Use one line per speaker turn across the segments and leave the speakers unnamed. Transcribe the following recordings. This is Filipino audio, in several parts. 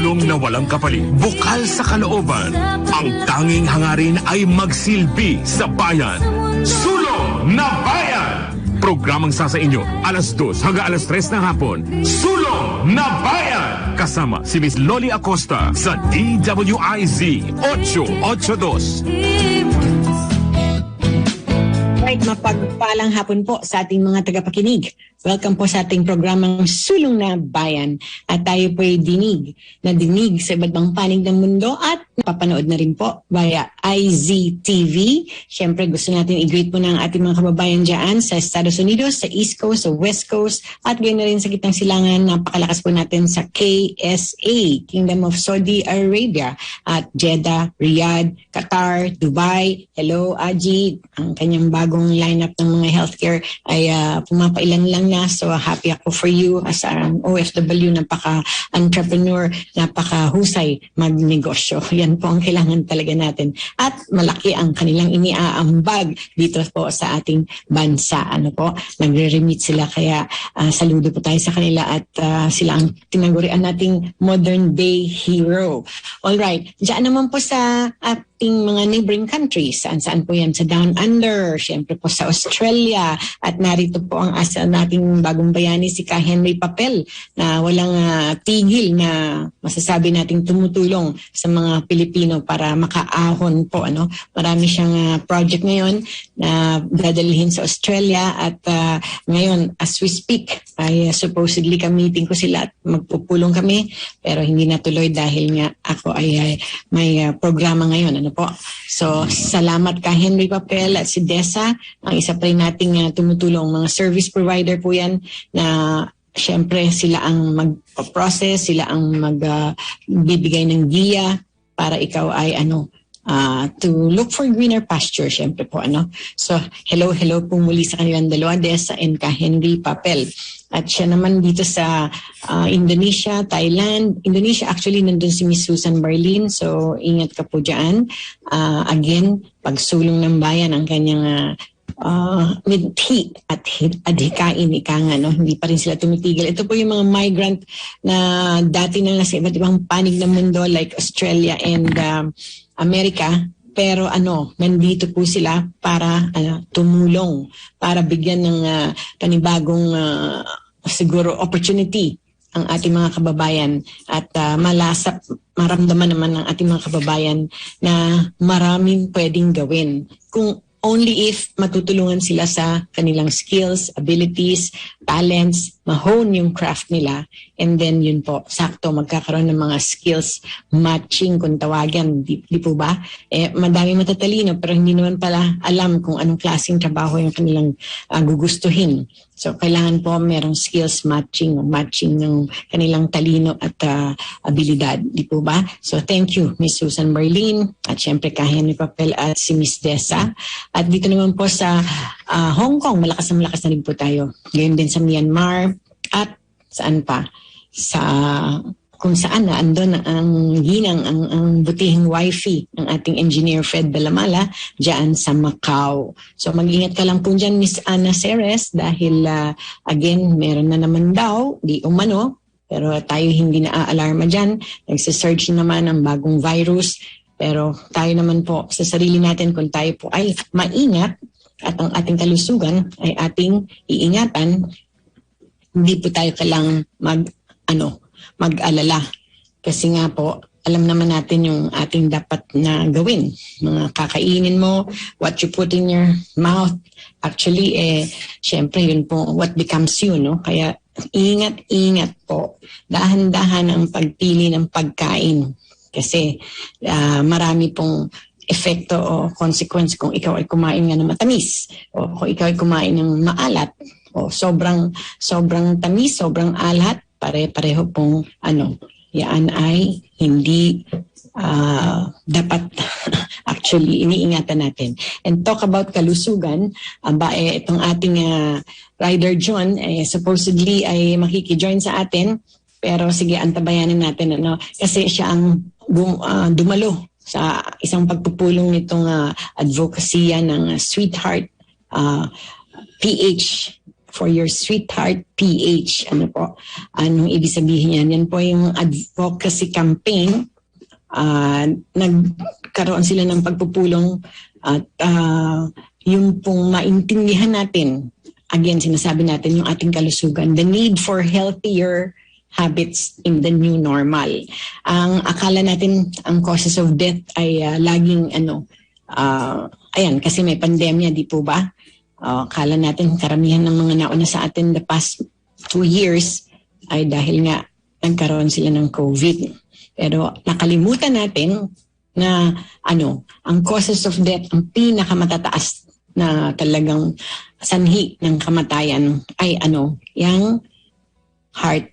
tulong na walang kapalit, bukal sa kalooban. Ang tanging hangarin ay magsilbi sa bayan. Sulong na Bayan! Programang sasa inyo, alas 2 hanggang alas 3 ng hapon. Sulong na Bayan! Kasama si Miss Loli Acosta sa DWIZ 882.
Right, mapagpalang hapon po sa ating mga tagapakinig. Welcome po sa ating programang Sulong na Bayan. At tayo po ay dinig sa iba't ibang panig ng mundo at napapanood na rin po via IZTV. Siyempre gusto natin i-greet po ng ating mga kababayan dyan sa Estados Unidos, sa East Coast, sa West Coast, at gayon na rin sa Gitnang Silangan. Napakalakas po natin sa KSA, Kingdom of Saudi Arabia, at Jeddah, Riyadh, Qatar, Dubai. Hello, Aji. Ang kanyang bagong lineup ng mga healthcare ay pumapailan lang na. So happy ako for you as an OFW, napaka-entrepreneur, napaka-husay magnegosyo. Yan po ang kailangan talaga natin. At malaki ang kanilang iniaambag dito po sa ating bansa. Nagre-remit sila, kaya saludo po tayo sa kanila at sila ang tinagurian nating modern day hero. Alright, diyan naman po sa ating mga neighboring countries, saan po yan, sa Down Under, syempre po sa Australia, at narito po ang asa nating bagong bayani, si Ka Henry Papel, na walang tigil na masasabi nating tumutulong sa mga Pilipino para makaahon po. Marami siyang project ngayon na dadalhin sa Australia, at ngayon as we speak ay supposedly ka-meeting ko sila at magpupulong kami, pero hindi natuloy dahil nga ako ay may programa ngayon. So, salamat Ka Henry Papel at si Desa, ang isa pa rin nating tumutulong, mga service provider po yan, na syempre sila ang mag-process, sila ang magbibigay ng giya para ikaw ay to look for greener pasture, syempre po. So, hello po muli sa kanilang dalawa, Desa and Ka Henry Papel. At siya naman dito sa Indonesia, Thailand. Indonesia, actually, nandun si Miss Susan Barlin. So, ingat ka po dyan. Again, pagsulong ng bayan ang kanyang midhi at adhikain, ika nga, hindi pa rin sila tumitigil. Ito po yung mga migrant na dati na nasa iba't ibang panig ng mundo like Australia and America. Pero nandito po sila para tumulong, para bigyan ng panibagong siguro opportunity ang ating mga kababayan, at maramdaman naman ng ating mga kababayan na maraming pwedeng gawin kung only if matutulungan sila sa kanilang skills, abilities, talents, ma-hone yung craft nila, and then yun po, sakto magkakaroon ng mga skills matching kung tawagan, di po ba? Madami matatalino pero hindi naman pala alam kung anong klaseng trabaho yung kanilang gugustuhin. So, kailangan po merong skills matching ng kanilang talino at abilidad, di po ba? So, thank you, Miss Susan Barlin, at syempre Ka Henry Papel at si Miss Desa. At dito naman po sa Hong Kong, malakas na rin po tayo. Ngayon din sa Myanmar, at saan pa? Kung saan na andon ang ginang, ang butihing wifi ng ating engineer Fred Dalamala dyan sa Macau. So mag-ingat ka lang po dyan, Miss Ana Ceres, dahil again, meron na naman daw, di umano, pero tayo hindi na-aalarma dyan. Nagsisurge naman ang bagong virus, pero tayo naman po sa sarili natin, kung tayo po ay maingat at ang ating kalusugan ay ating iingatan, hindi po tayo kailangang mag-alala. Kasi nga po, alam naman natin yung ating dapat na gawin. Mga kakainin mo, what you put in your mouth. Actually, syempre yun po, what becomes you, Kaya ingat po. Dahan-dahan ang pagpili ng pagkain. Kasi marami pong epekto o consequence kung ikaw ay kumain nga ng matamis, o kung ikaw ay kumain ng maalat, o sobrang tamis, sobrang alat, pare-pareho pong yan ay hindi dapat actually iniingatan natin. And talk about kalusugan, itong ating Rider John supposedly ay makikijoin sa atin, pero sige, antabayanin natin kasi siya ang dumalo sa isang pagpupulong nitong advocacy ng Sweetheart PH for your sweetheart PH. Ano po? Anong ibig sabihin yan? Yan po yung advocacy campaign. Nagkaroon sila ng pagpupulong at yung pong maintindihan natin, again, sinasabi natin yung ating kalusugan, the need for healthier habits in the new normal. Ang akala natin, ang causes of death ay laging ayan, kasi may pandemya, di po ba? Akala natin karamihan ng mga nauna sa atin the past 2 years ay dahil nga nagkaroon sila ng COVID. Pero nakalimutan natin na ang causes of death, ang pinakamatataas na talagang sanhi ng kamatayan ay yung heart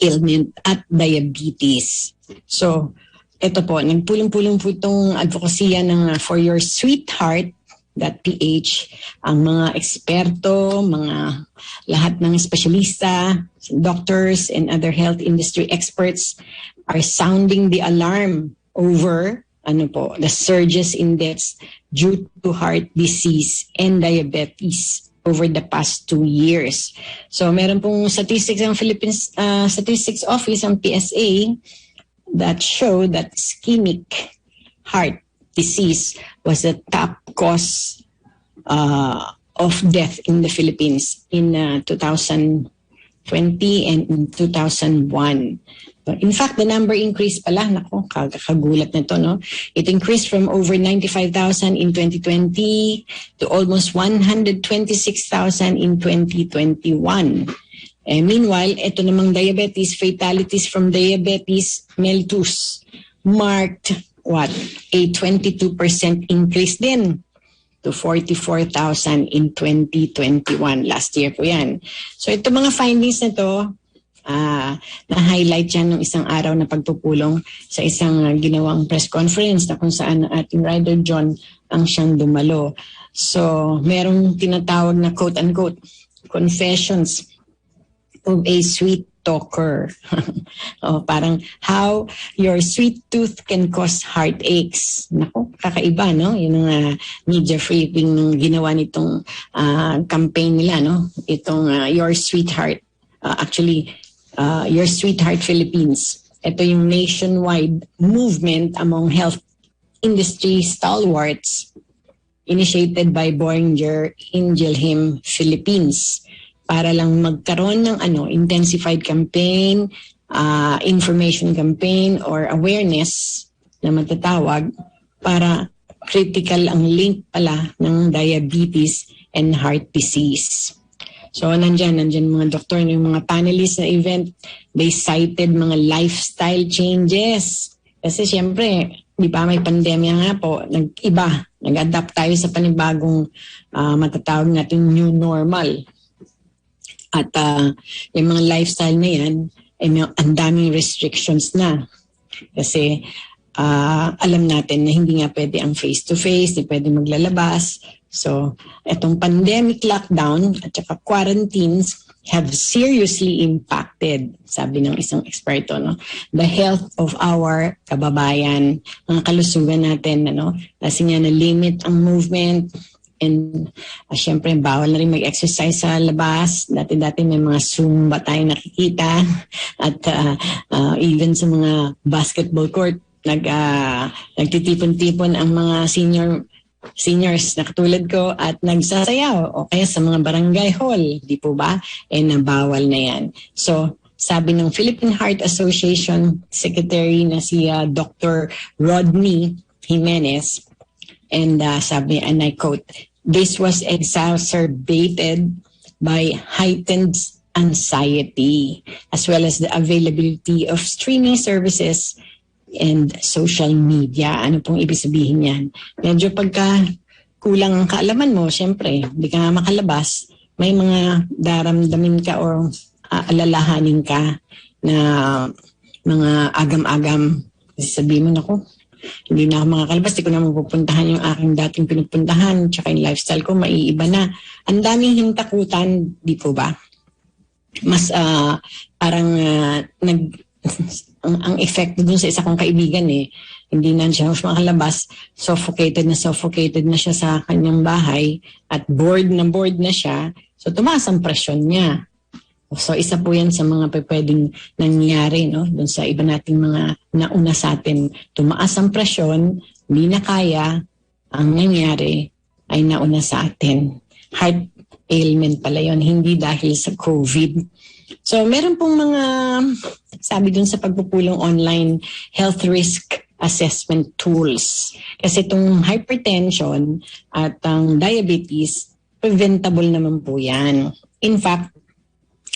ailment at diabetes. So, ito po, nagpulong-pulong po itong advokasya ng For Your Sweetheart .ph, ang mga eksperto, mga lahat ng espesyalista, doctors and other health industry experts are sounding the alarm over the surges in deaths due to heart disease and diabetes over the past 2 years. So meron pong statistics ng Philippines Statistics Office, ang PSA, that show that ischemic heart disease was the top cause of death in the Philippines in 2020 and in 2001. In fact, the number increased pala. Nako, kakagulat na to, no? It increased from over 95,000 in 2020 to almost 126,000 in 2021. Meanwhile, ito namang diabetes, fatalities from diabetes mellitus marked a 22% increase din to 44,000 in 2021. Last year po yan. So ito mga findings na to, na-highlight yan ng isang araw na pagpupulong sa isang ginawang press conference na kung saan ating Rider John ang siyang dumalo. So, merong tinatawag na quote-unquote confessions of a sweet talker. Parang how your sweet tooth can cause heartaches. Naku, kakaiba, no? Yung media briefing nung ginawa nitong campaign nila, no? Itong Your Sweetheart. Your Sweetheart Philippines. Ito yung nationwide movement among health industry stalwarts initiated by Boehringer Ingelheim Philippines para lang magkaroon ng intensified campaign, information campaign or awareness na matatawag para critical ang link pala ng diabetes and heart disease. So, nandyan mga doktor, yung mga panelists na event, they cited mga lifestyle changes. Kasi siyempre, di ba may pandemya nga po, nag-adapt tayo sa panibagong matatawag natin new normal. At yung mga lifestyle na yan, ang daming restrictions na. Kasi alam natin na hindi nga pwede ang face-to-face, hindi pwede maglalabas. So, itong pandemic lockdown at saka quarantines have seriously impacted, sabi ng isang eksperto, the health of our kababayan, mga kalusugan natin, kasi nga na-limit ang movement and syempre bawal na rin mag-exercise sa labas. Dati-dati may mga Zumba tayo nakikita at even sa mga basketball court, nagtitipon-tipon ang mga seniors na katulad ko at nagsasayaw o kaya sa mga barangay hall, di po ba? Nabawal na yan. So, sabi ng Philippine Heart Association Secretary na si Dr. Rodney Jimenez, and sabi, and I quote, "This was exacerbated by heightened anxiety as well as the availability of streaming services and social media." Ano pong ibig sabihin yan? Medyo pagka kulang ang kaalaman mo, syempre, hindi ka nga makalabas, may mga daramdamin ka o alalahanin ka na mga agam-agam. Sabihin mo, naku, hindi na ako makakalabas, di ko na mapupuntahan yung aking dating pinupuntahan, tsaka yung lifestyle ko, maiiba na. Ang daming hintakutan, di po ba? Mas parang ang effect dun sa isa kong kaibigan hindi na siya makalabas, suffocated na siya sa kanyang bahay at bored na siya. So tumaas ang presyon niya. So isa po yan sa mga pwedeng nangyari, no? Doon sa iba nating mga nauna sa atin. Tumaas ang presyon, hindi na kaya, ang nangyari ay nauna sa atin. Heart ailment pala yun, hindi dahil sa COVID. So meron pong mga, sabi dun sa pagpupulong online, health risk assessment tools. Kasi itong hypertension at ang diabetes, preventable naman po yan. In fact,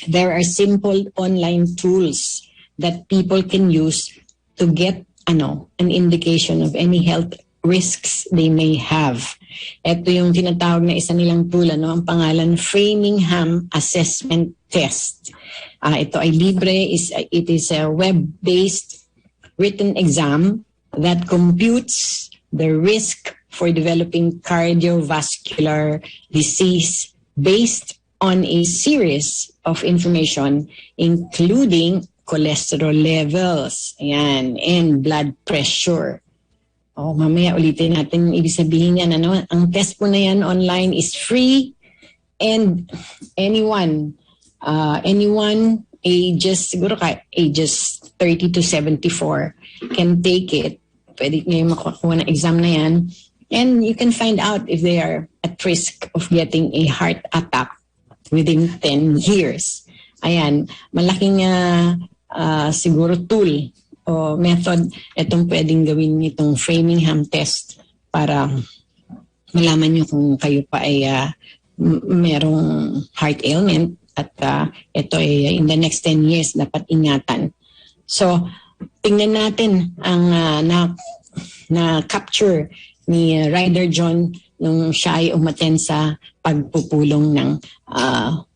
there are simple online tools that people can use to get an indication of any health risks they may have. Ito yung tinatawag na isa nilang tool, ang pangalan Framingham Assessment Test. Ito ay libre, it is a web-based written exam that computes the risk for developing cardiovascular disease based on a series of information including cholesterol levels, and blood pressure. Mamaya ulitin natin ibig sabihin yan. Ang test po na yan online is free and anyone ages 30 to 74 can take it. Pwede ngayon makakuha ng exam na yan. And you can find out if they are at risk of getting a heart attack within 10 years. Ayan, malaking siguro tool o method itong pwedeng gawin itong Framingham test para malaman nyo kung kayo pa ay merong heart ailment at ito ay in the next 10 years dapat ingatan. So, tingnan natin ang na-capture ni Ryder John nung siya ay umaten sa pagpupulong ng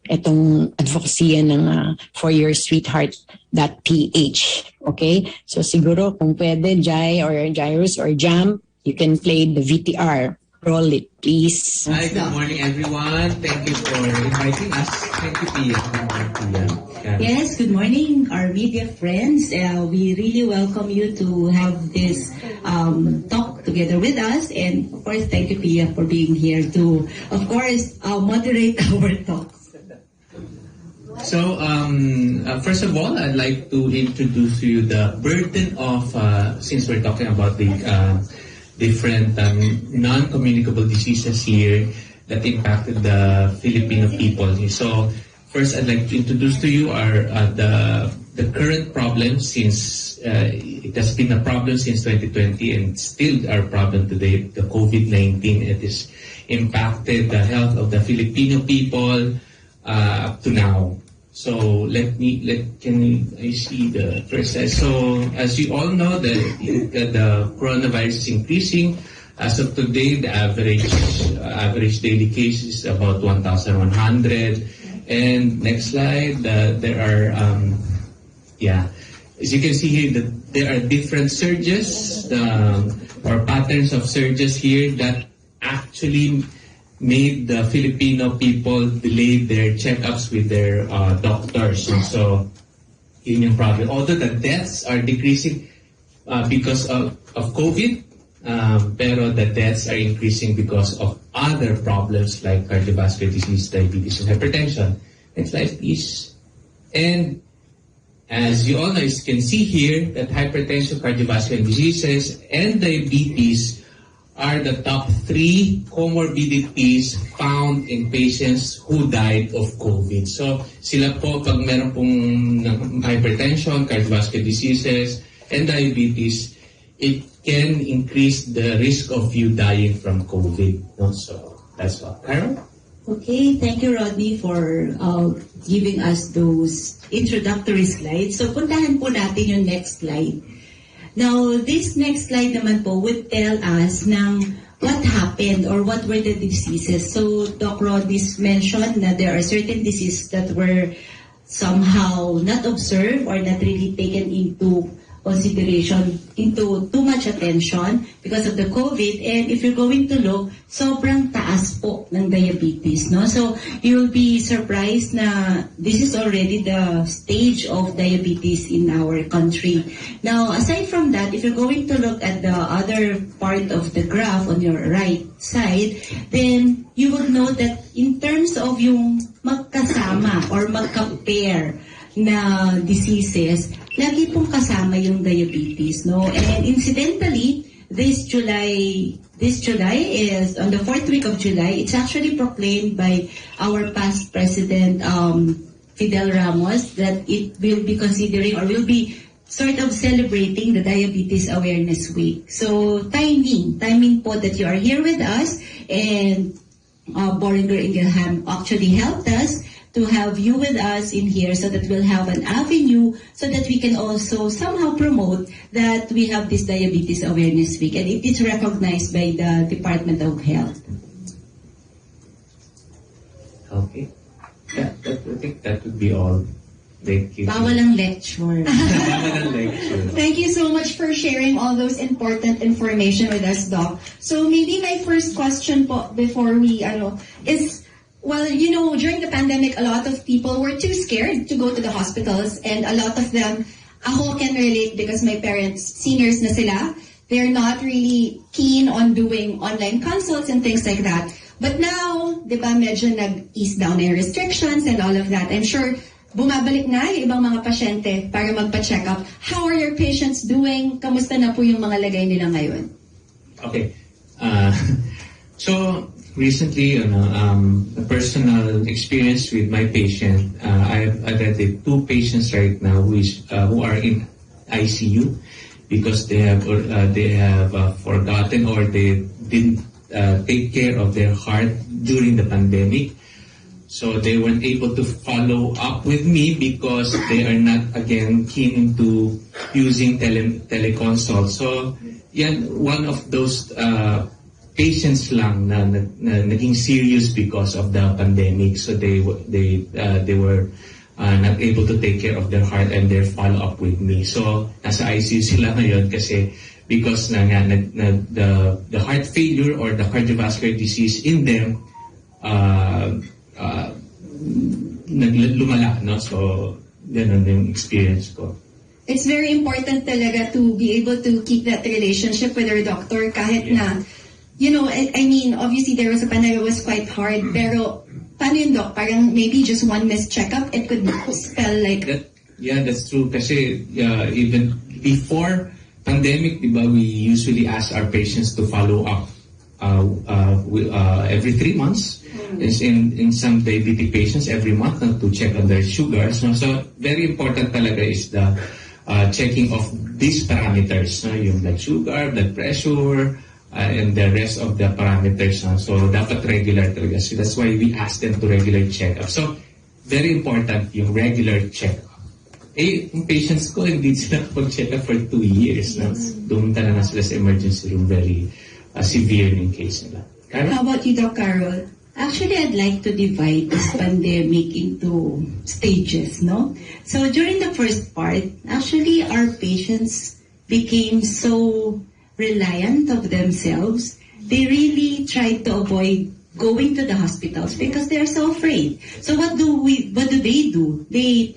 itong advocacy ng For Your Sweetheart.ph. Okay? So siguro kung pwede, Jai or Jairus or Jam, you can play the VTR. Roll it, please.
Hi, good morning, everyone. Thank you for inviting us. Thank you, Pia.
Yes, good morning, our media friends. We really welcome you to have this talk together with us. And of course, thank you, Pia, for being here to, of course, moderate our talk.
So, first of all, I'd like to introduce to you the burden of, since we're talking about the different non-communicable diseases here that impacted the Filipino people. So, first, I'd like to introduce to you our the current problem, since it has been a problem since 2020 and still our problem today, the COVID-19. It has impacted the health of the Filipino people up to now. So can I see the first slide? So as you all know, the coronavirus is increasing. As of today, the average daily cases is about 1,100. And next slide, there are as you can see here, there are different surges or patterns of surges here that actually made the Filipino people delay their checkups with their doctors. And so, yun yung problem. Although the deaths are decreasing because of COVID, pero the deaths are increasing because of other problems like cardiovascular disease, diabetes, and hypertension. Next slide, please. And as you all know, you can see here that hypertension, cardiovascular diseases, and diabetes are the top 3 comorbidities found in patients who died of COVID. So sila po, pag meron pong hypertension, cardiovascular diseases, and diabetes, it can increase the risk of you dying from COVID. No? So that's all. Carol?
Okay, thank you, Rodney, for giving us those introductory slides. So puntahan po natin yung next slide. Now, this next slide naman po would tell us ng what happened or what were the diseases. So, Doc Rodis mentioned that there are certain diseases that were somehow not observed or not really taken into consideration, into too much attention because of the COVID. And if you're going to look, sobrang taas po ng diabetes, no? So, you'll be surprised na this is already the stage of diabetes in our country. Now, aside from that, if you're going to look at the other part of the graph on your right side, then you will know that in terms of yung magkasama or magka-pair na diseases, lagi pong kasama yung diabetes, no? And incidentally, this July is on the 4th week of July. It's actually proclaimed by our past president, Fidel Ramos, that it will be considering or will be sort of celebrating the Diabetes Awareness Week. So timing po that you are here with us, and Boehringer Ingelheim actually helped us to have you with us in here so that we'll have an avenue so that we can also somehow promote that we have this Diabetes Awareness Week, and it is recognized by the Department of Health.
Okay. I think that would be all. Thank you.
Bawal ang lecture.
Bawal ang lecture.
Thank you so much for sharing all those important information with us, Doc. So maybe my first question po before we is, well, you know, during the pandemic, a lot of people were too scared to go to the hospitals, and a lot of them, ako can relate because my parents, seniors na sila, they're not really keen on doing online consults and things like that. But now, di ba, medyo nag-ease down yung restrictions and all of that. I'm sure bumabalik na yung ibang mga pasyente para magpa-check up. How are your patients doing? Kamusta na po yung mga lagay nila ngayon?
Okay. So recently, a personal experience with my patient. I've attended 2 patients right now who are in ICU because they have forgotten or they didn't take care of their heart during the pandemic. So they weren't able to follow up with me because they are not again keen into using teleconsult. So yan, one of those patients lang na naging serious because of the pandemic. So they were not able to take care of their heart and their follow up with me. So nasa ICU sila ngayon kasi because the heart failure or the cardiovascular disease in them lumala, no? So ganun yung experience ko.
It's very important talaga to be able to keep that relationship with your doctor kahit na, you know, I mean, obviously there was a pandemic, it was quite hard, pero paano yun, Doc? Parang maybe just one missed checkup, it could spell like...
Yeah, that's true. Kasi even before pandemic, diba, we usually ask our patients to follow up every 3 months. In some diabetic patients every month to check on their sugars. No? So very important talaga is the checking of these parameters, no? Yung blood sugar, blood pressure, and the rest of the parameters. No? So dapat regular talaga. So that's why we ask them to regular check up. So very important yung regular check up. Yung patients ko, hindi sila pag-check up for 2 years. No? Dumunta na sila sa emergency room, very severe yung case nila. Carol?
How about you, Doc Carol? Actually, I'd like to divide this pandemic into stages, no? So during the first part, actually our patients became so reliant of themselves. They really tried to avoid going to the hospitals because they're so afraid. So what do they do? They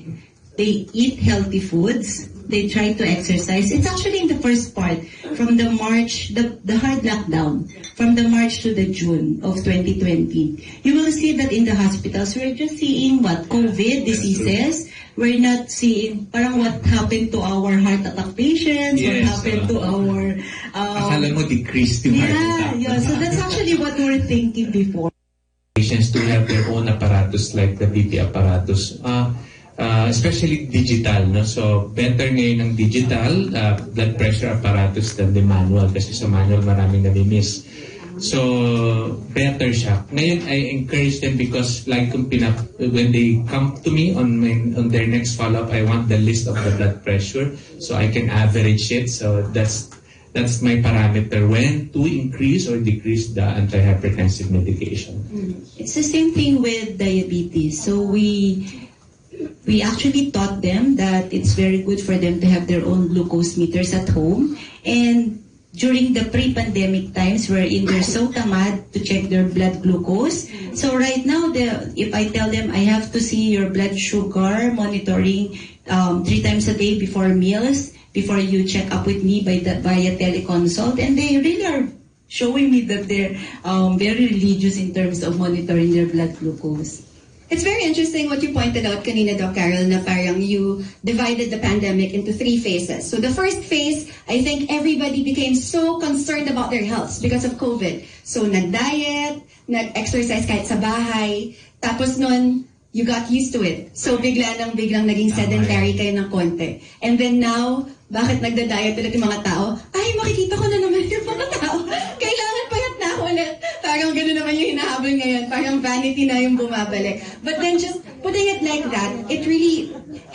eat healthy foods. They try to exercise. It's actually in the first part, from the March, the hard lockdown, from the March to the June of 2020. You will see that in the hospitals, we're just seeing COVID diseases. We're not seeing parang what happened to our heart attack patients, what happened to our...
Akala mo decreased yung heart attack.
Yeah, so that's actually what we were thinking before.
Patients to have their own apparatus like the BP apparatus. Especially digital, no? So better ngayon ang digital blood pressure apparatus than the manual kasi sa manual maraming nami-miss. So better siya. Ngayon I encourage them because like when they come to me on their next follow-up, I want the list of the blood pressure so I can average it. So that's my parameter when to increase or decrease the antihypertensive medication.
It's the same thing with diabetes. So we actually taught them that it's very good for them to have their own glucose meters at home. And during the pre-pandemic times wherein they're so tamad to check their blood glucose. So right now, if I tell them I have to see your blood sugar monitoring 3 times a day before meals, before you check up with me via teleconsult, and they really are showing me that they're very religious in terms of monitoring their blood glucose.
It's very interesting what you pointed out kanina, Doc Carol, na parang you divided the pandemic into 3 phases. So the first phase, I think everybody became so concerned about their health because of COVID. So nag-diet, nag-exercise kahit sa bahay, tapos nun, you got used to it. So biglang naging sedentary kayo ng konti. And then now, bakit nagda-diet ulit yung mga tao? Ay, makikita ko na naman yung mga tao. Kailangan payat na ako ulit. Parang gano'n naman yung hinahabol ngayon. Parang vanity na yung bumabalik. But then just putting it like that, it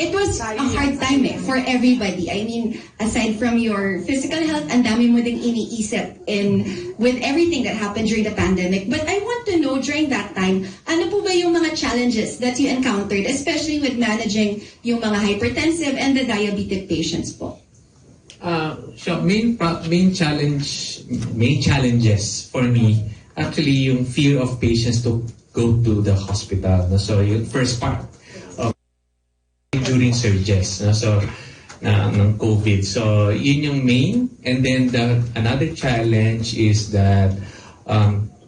was a hard time for everybody. I mean, aside from your physical health, ang dami mo ding iniisip with everything that happened during the pandemic. But I want to know during that time, ano po ba yung mga challenges that you encountered, especially with managing yung mga hypertensive and the diabetic patients po?
So main challenges for me, actually yung fear of patients to go to the hospital. No? So yung first part of during surges, no? So ng COVID. So yun yung main. And then another challenge is that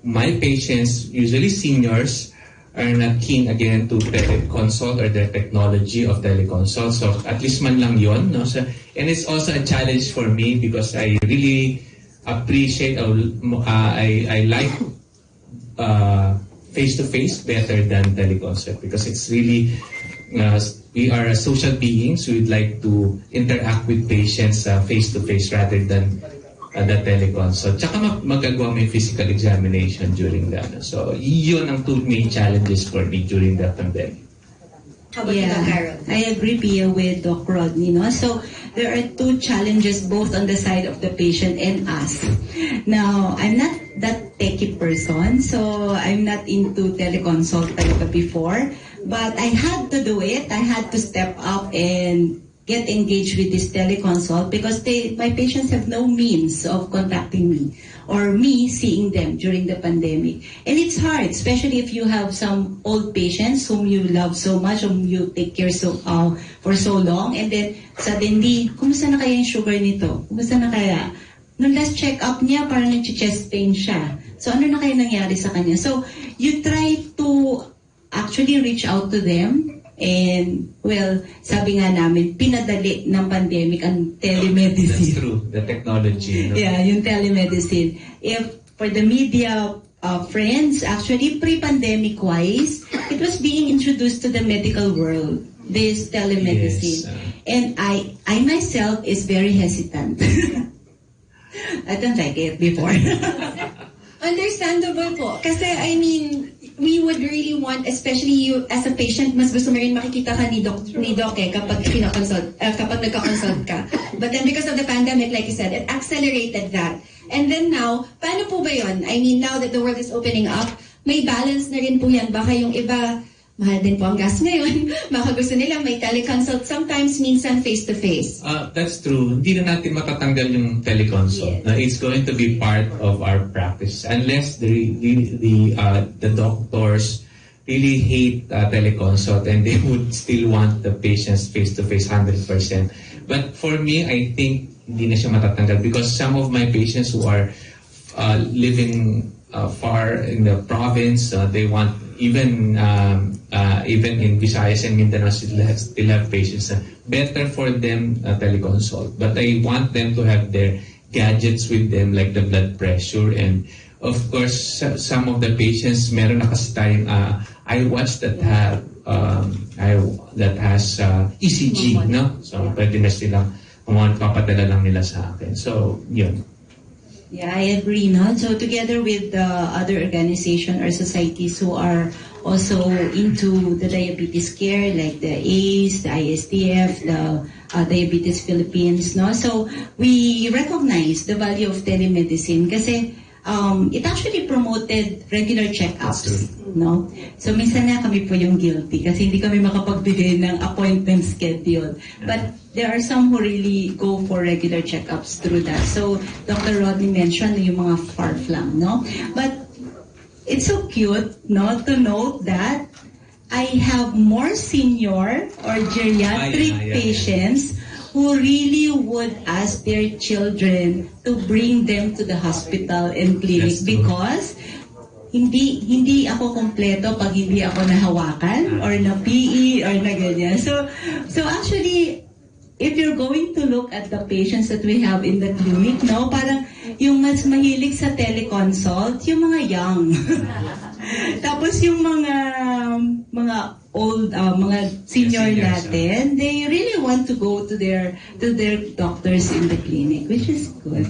my patients, usually seniors, are not keen again to teleconsult or the technology of teleconsult. So at least man lang yun. No? So, and it's also a challenge for me because I really appreciate, I like face-to-face better than teleconsult because it's really, we are social beings. We'd like to interact with patients face-to-face rather than the teleconsult. Tsaka magagawa may physical examination during that. So, yun ang 2 main challenges for me during the pandemic.
How about you, Carol? I agree, Pia, with Doc Rodney. No? So, there are 2 challenges both on the side of the patient and us. Now, I'm not that techie person, so I'm not into teleconsult talaga before. But I had to do it. I had to step up and get engaged with this teleconsult because my patients have no means of contacting me or me seeing them during the pandemic. And it's hard, especially if you have some old patients whom you love so much, whom you take care for so long, and then suddenly, kumusta na kaya yung sugar nito? Kumusta na kaya? Nung last check-up niya, parang nag-chest pain siya. So ano na kaya nangyari sa kanya? So you try to actually reach out to them. And, well, sabi nga namin, pinadali ng pandemic ang telemedicine.
That's true, the technology. No?
Yeah, yung telemedicine. If for the media friends, actually, pre-pandemic-wise, it was being introduced to the medical world, this telemedicine. Yes, and I myself is very hesitant. I don't like it before.
Understandable po. Kasi, I mean, we would really want, especially you as a patient, mas gusto mo rin makikita ka ni Doc kapag nagka-consult ka. But then because of the pandemic, like you said, it accelerated that. And then now, paano po ba yun? I mean, now that the world is opening up, may balance na rin po yan. Baka yung iba, mahal din po ang gas ngayon. Baka gusto nila may teleconsult, sometimes minsan face-to-face.
That's true. Hindi na natin matatanggal yung teleconsult. Yes. It's going to be part of our practice unless the doctors really hate teleconsult and they would still want the patients face-to-face 100%. But for me, I think hindi na siya matatanggal because some of my patients who are living far in the province, they want even in Visayas and Mindanao still have patients. Better for them teleconsult. But I want them to have their gadgets with them like the blood pressure and of course some of the patients meron na kasi tayong iWatch that has ECG, no? So pwede na silang papadala lang nila sa akin. So yun.
Yeah, I agree. No? So together with the other organization or societies who are also into the diabetes care, like the ACE, the ISTF, the Diabetes Philippines. No? So we recognize the value of telemedicine kasi it actually promoted regular checkups. No? So minsan na kami po yung guilty kasi hindi kami makapagbigay ng appointment schedule. But there are some who really go for regular checkups through that. So Dr. Rodney mentioned yung mga far-flung, no? But it's so cute, no, to note that I have more senior or geriatric patients who really would ask their children to bring them to the hospital and clinic because hindi ako kompleto pag hindi ako nahawakan or na PE or na ganyan. So actually, if you're going to look at the patients that we have in the clinic, no, parang yung mas mahilig sa teleconsult, yung mga young. Tapos yung mga old, mga senior natin, they really want to go to their doctors in the clinic, which is good.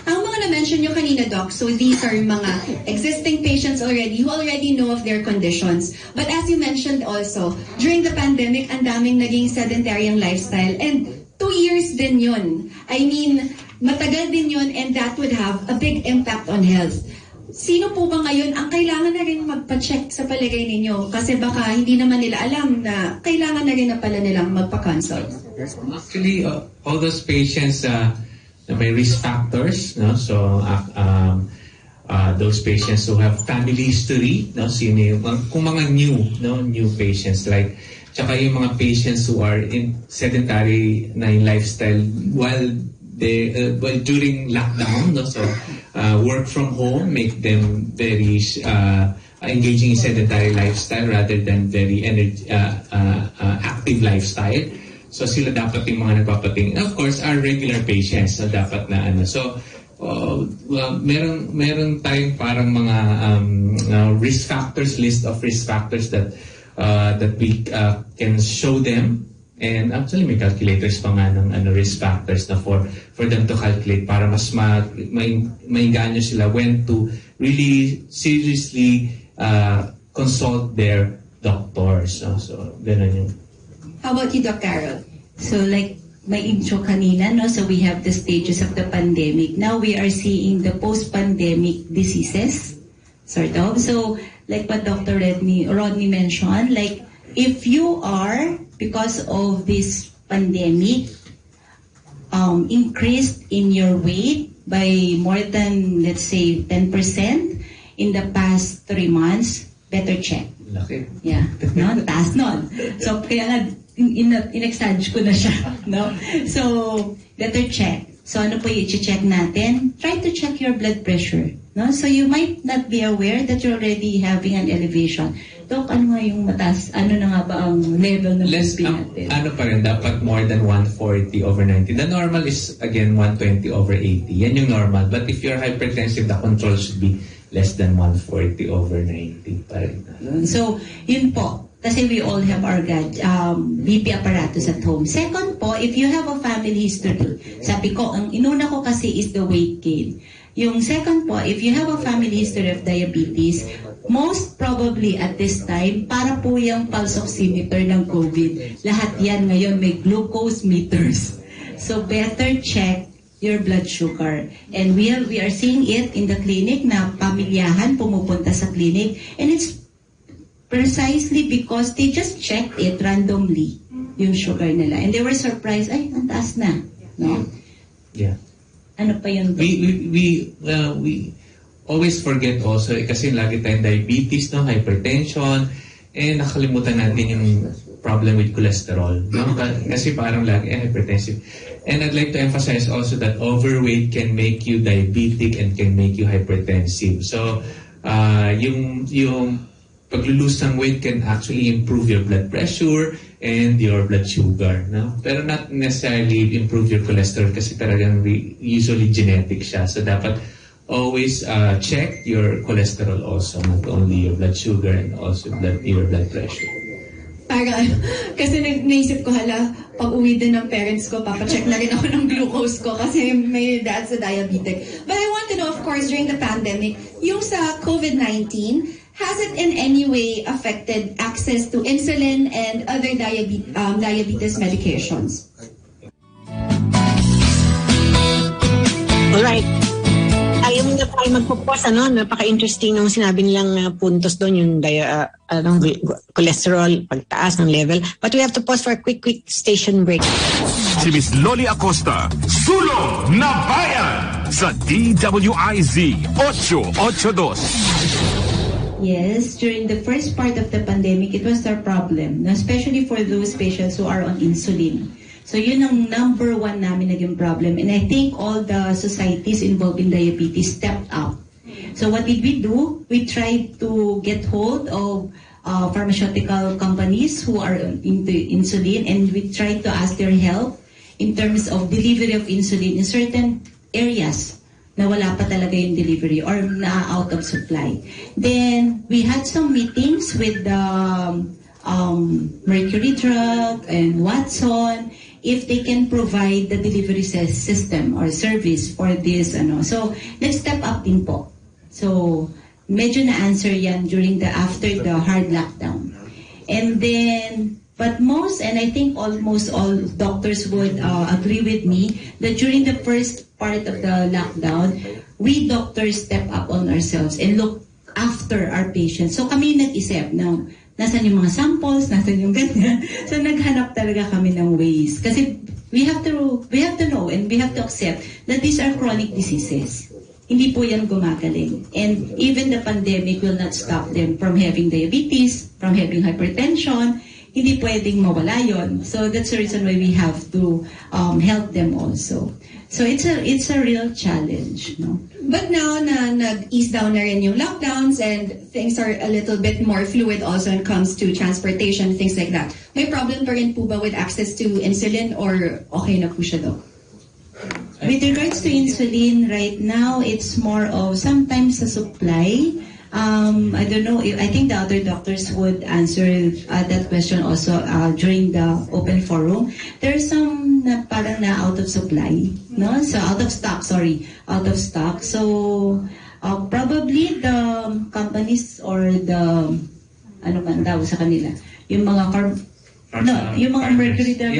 Ang mga na-mention nyo kanina, Doc, so these are mga existing patients already who already know of their conditions. But as you mentioned also, during the pandemic, ang daming naging sedentary ang lifestyle. And 2 years din yun. I mean, matagal din yun, and that would have a big impact on health. Sino po ba ngayon ang kailangan na rin magpa-check sa palagay ninyo? Kasi baka hindi naman nila alam na kailangan na rin na pala nilang magpa-consult.
Actually, all those patients na may risk factors, no? So those patients who have family history, no? Kung mga new patients, like tsaka yung mga patients who are in sedentary na lifestyle while during lockdown, no? So work from home make them very engaging in sedentary lifestyle rather than very active lifestyle. So sila dapat yung mga nagpapatingin. Of course, our regular patients na dapat na ano. So meron tayong parang mga risk factors, list of risk factors that we can show them. And actually may calculators pa nga ng risk factors na for them to calculate para mas mainganyo sila when to really seriously consult their doctors. So ganun yun.
How about you, Doc Carol?
So like my intro kanina, no? So we have the stages of the pandemic. Now we are seeing the post-pandemic diseases, sort of. So like what Dr. Rodney mentioned, like if you are, because of this pandemic, increased in your weight by more than, let's say, 10% in the past 3 months, better check.
Laki.
Yeah, no, taas nun. So kaya nga, in-exage ko na siya, no? So, better check. So, ano po yung i-check natin? Try to check your blood pressure, no? So, you might not be aware that you're already having an elevation. Dok, ano nga yung mataas? Ano na nga ba ang level ng BP natin?
Ano pa rin, dapat more than 140/90. The normal is, again, 120/80. Yan yung normal. But if you're hypertensive, the control should be less than 140/90 pa rin.
So, yun po. Kasi we all have our BP apparatus at home. Second po, if you have a family history, sabi ko, ang inuna ko kasi is the weight gain. Yung second po, if you have a family history of diabetes, most probably at this time, para po yung pulse oximeter ng COVID, lahat yan ngayon may glucose meters. So better check your blood sugar. And we are seeing it in the clinic na pamilyahan pumupunta sa clinic, and it's precisely because they just checked it randomly, yung sugar nila. And they were surprised, ay, ang taas na. No?
Yeah.
Ano pa yun?
We always forget also, kasi lagi tayong diabetes, no? Hypertension, and nakalimutan natin yung problem with cholesterol. No? Kasi parang lagi, hypertensive. And I'd like to emphasize also that overweight can make you diabetic and can make you hypertensive. So, yung paglulose ng weight can actually improve your blood pressure and your blood sugar, no? Pero not necessarily improve your cholesterol kasi talagang usually genetic siya. So dapat always check your cholesterol also, not only your blood sugar and also your blood pressure.
Kasi naisip ko, pag uwi din ng parents ko, papacheck na rin ako ng glucose ko kasi may dad's a diabetic. But I want to know, of course, during the pandemic, yung sa COVID-19, has it in any way affected access to insulin and other diabetes medications?
Alright. Ayaw mo na tayo magpupos, napaka-interesting nung sinabi nilang puntos doon, yung cholesterol, pagtaas ng level. But we have to pause for a quick station break.
Si Miss Loli Acosta, Sulong na Bayan sa DWIZ 882.
Yes, during the first part of the pandemic, it was our problem, especially for those patients who are on insulin. So yun ang number one namin naging problem. And I think all the societies involved in diabetes stepped up. So what did we do? We tried to get hold of pharmaceutical companies who are into insulin, and we tried to ask their help in terms of delivery of insulin in certain areas na wala pa talaga yung delivery or na out of supply. Then we had some meetings with the Mercury Drug and Watson if they can provide the delivery system or service for this. So nag-step up din po. So medyo na-answer yan during after the hard lockdown. And then, but most, and I think almost all doctors would agree with me that during the first part of the lockdown, we doctors step up on ourselves and look after our patients. So kami nag-isip na nasan yung mga samples, nasan yung ganyan. So naghanap talaga kami ng ways. Kasi we have to know and we have to accept that these are chronic diseases. Hindi po yan gumagaling. And even the pandemic will not stop them from having diabetes, from having hypertension. Hindi pwedeng mawala yon. So that's the reason why we have to help them also. So it's a real challenge, no?
But now na nag-ease down na rin yung lockdowns and things are a little bit more fluid also when it comes to transportation, things like that. May problem pa rin po ba with access to insulin or okay na po siya, Doc?
With regards to insulin, right now, it's more of sometimes a supply. I don't know, I think the other doctors would answer that question also during the open forum. There's some na parang na out of supply, no? So out of stock. So probably the companies or the, ano man daw sa kanila, yung mga yung mga Mercury Drug,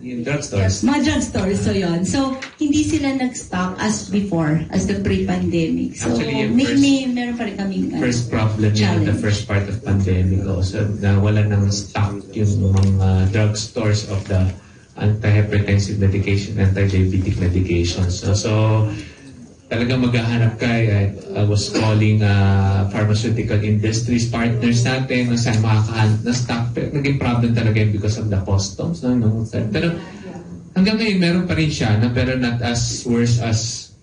yung drugstores.
Mga drugstores, so yun. So, hindi sila nag-stock as before, as the pre-pandemic. So,
Actually,
meron pa rin kaming
first problem in the first part of pandemic also, na wala nang stock yung mga drugstores of the anti-hypertensive medication, anti-diabetic medications. So talagang maghahanap ka. I was calling pharmaceutical industries partners natin na saan makakahanap na stock. Pero naging problem talaga yun because of the customs. No? Pero hanggang ngayon, meron pa rin siya, pero not as worse as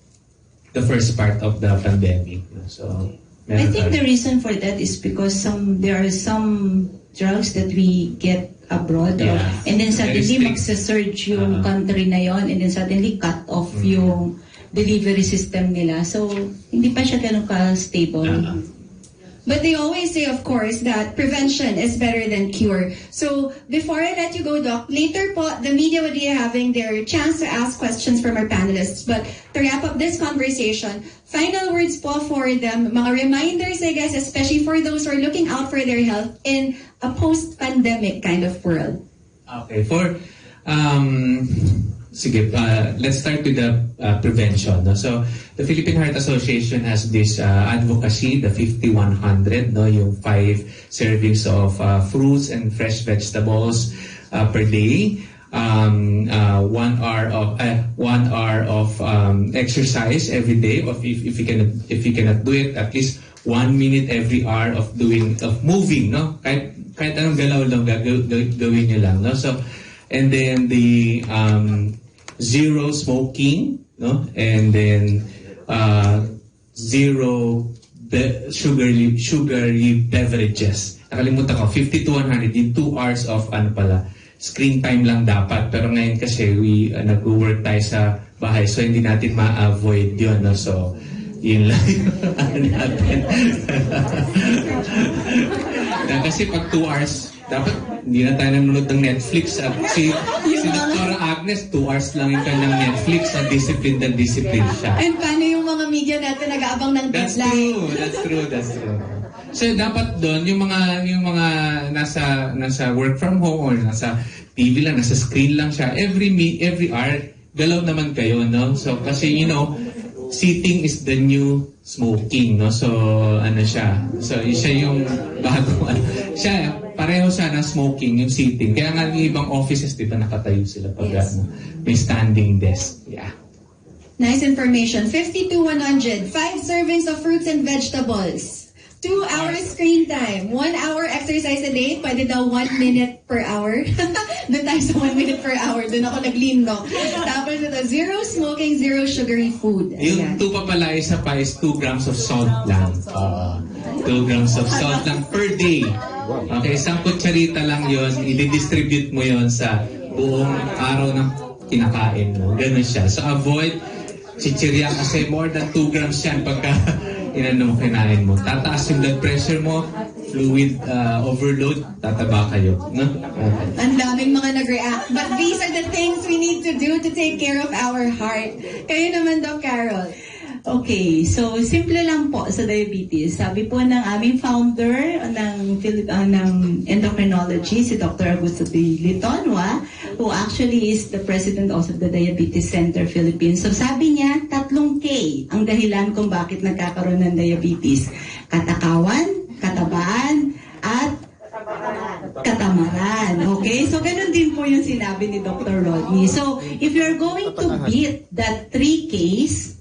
the first part of the pandemic. So,
I think the reason for that is because there are some drugs that we get abroad, and then suddenly magsa-surge yung country na yon, and then suddenly cut off yung delivery system nila. So, hindi pa siya ganun ka-stable.
But they always say, of course, that prevention is better than cure. So, before I let you go, Doc, later po, the media will be having their chance to ask questions from our panelists. But to wrap up this conversation, final words po for them, mga reminders, I guess, especially for those who are looking out for their health in a post-pandemic kind of world.
Okay, let's start with the prevention. No? So, the Philippine Heart Association has this advocacy, the 50-100, no? Yung 5 servings of fruits and fresh vegetables per day. 1 hour of exercise every day. If you cannot do it, at least 1 minute every hour of moving, no? Kahit anong galaw lang gawin niyo lang, no? So, and then the zero smoking, no? And then zero sugary beverages. Nakalimutan ko, 50-100, yung 2 hours of screen time lang dapat. Pero ngayon kasi nag-work tayo sa bahay, so hindi natin ma-avoid yun, no? So, yun lang natin. Kasi pag 2 hours, dapat hindi na tayo nanonood ng Netflix. At si Dr. Agnes, 2 hours lang yung kanyang Netflix. Discipline siya.
And paano yung mga media natin nag-aabang ng deadline?
That's true. So dapat doon yung mga nasa work from home or nasa TV lang, nasa screen lang siya. Every hour, galaw naman kayo, no? So kasi sitting is the new smoking, no? So siya. So siya yung bago siya. Pareho siya ng smoking, yung sitting. Kaya nga yung ibang offices, di ba, nakatayo sila pag may standing desk. Yeah.
Nice information. 50-100, 5 servings of fruits and vegetables. 2 hours screen time. 1 hour exercise a day. Pwede daw 1 minute per hour. Doon tayo sa 1 minute per hour. Doon ako nag-lean, no? Tapos ito, zero smoking, zero sugary food.
Yung 2 pa pala, isa pa is 2 grams of salt lang. 2 grams of salt lang per day. Okay, isang kutsarita lang yon, i-distribute mo yon sa buong araw ng kinakain mo. Ganun siya. So avoid chichirya kasi more than 2 grams yan pagka inano mo kinain mo. Tataas yung blood pressure mo, fluid overload, tataba kayo. No? Okay.
Ang daming mga nag-react. But these are the things we need to do to take care of our heart. Kayo naman, Doc Carol.
Okay, so simple lang po sa diabetes. Sabi po ng aming founder ng endocrinology, si Dr. Augusto B. Litonwa, who actually is the president also of the Diabetes Center Philippines. So sabi niya, 3 K ang dahilan kung bakit nagkakaroon ng diabetes. Katakawan, katabaan, at katamaran. Okay? So ganun din po yung sinabi ni Dr. Rodney. So if you're going to beat that 3 Ks,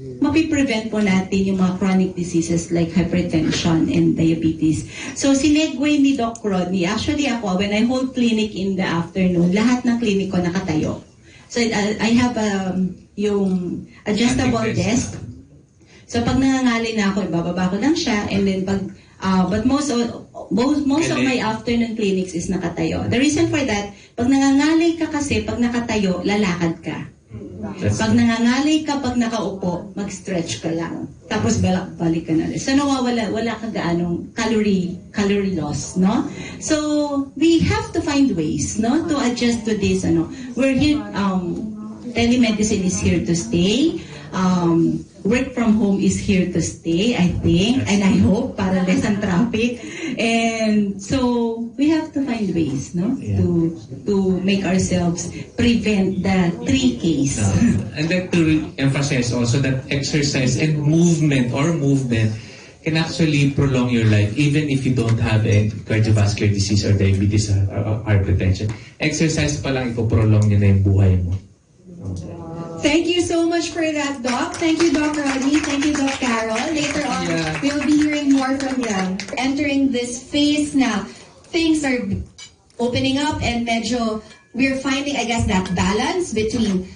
mapiprevent po natin yung mga chronic diseases like hypertension and diabetes. So, sinegway ni Doc Rodney, actually ako, when I hold clinic in the afternoon, lahat ng clinic ko nakatayo. So, I have yung adjustable desk. So, pag nangangalay na ako, ibababa ko lang siya, and then but most of my afternoon clinics is nakatayo. The reason for that, pag nangangalay ka kasi, pag nakatayo, lalakad ka. Pag nangangalay ka, pag nakaupo, mag-stretch ka lang. Tapos balik ka na rin. So wala ka gaanong calorie loss, no? So we have to find ways, no, to adjust to this. We're here. Telemedicine is here to stay. Work from home is here to stay, I think, and I hope, para less ang traffic. And so we have to find ways, no, to make ourselves prevent the 3 Ks.
And then to emphasize also that exercise and movement can actually prolong your life even if you don't have a cardiovascular disease or diabetes or hypertension. Exercise pa lang ipo-prolong niya na yung buhay mo.
Thank you so much for that, Doc. Thank you, Doc Rodney. Thank you, Doc Carol. Later on, we'll be hearing more from them. Entering this phase now, things are opening up and medyo we're finding, I guess, that balance between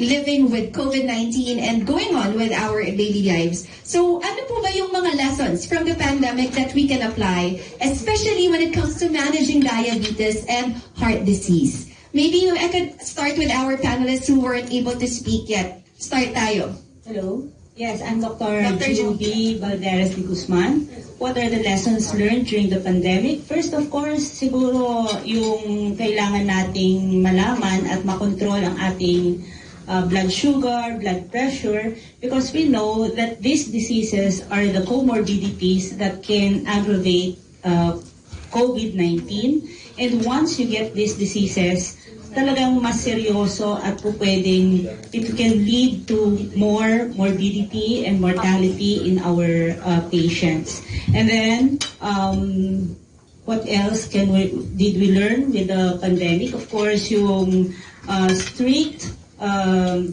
living with COVID-19 and going on with our daily lives. So, ano po ba yung mga lessons from the pandemic that we can apply, especially when it comes to managing diabetes and heart disease? Maybe I could start with our panelists who weren't able to speak yet. Start tayo.
Hello. Yes, I'm Dr. Judy Valderes de Guzman. What are the lessons learned during the pandemic? First, of course, siguro yung kailangan nating malaman at makontrol ang ating blood sugar, blood pressure, because we know that these diseases are the comorbidities that can aggravate COVID-19. And once you get these diseases, talagang mas seryoso at pwedeng it can lead to more morbidity and mortality in our patients. And then, what else did we learn with the pandemic? Of course, yung strict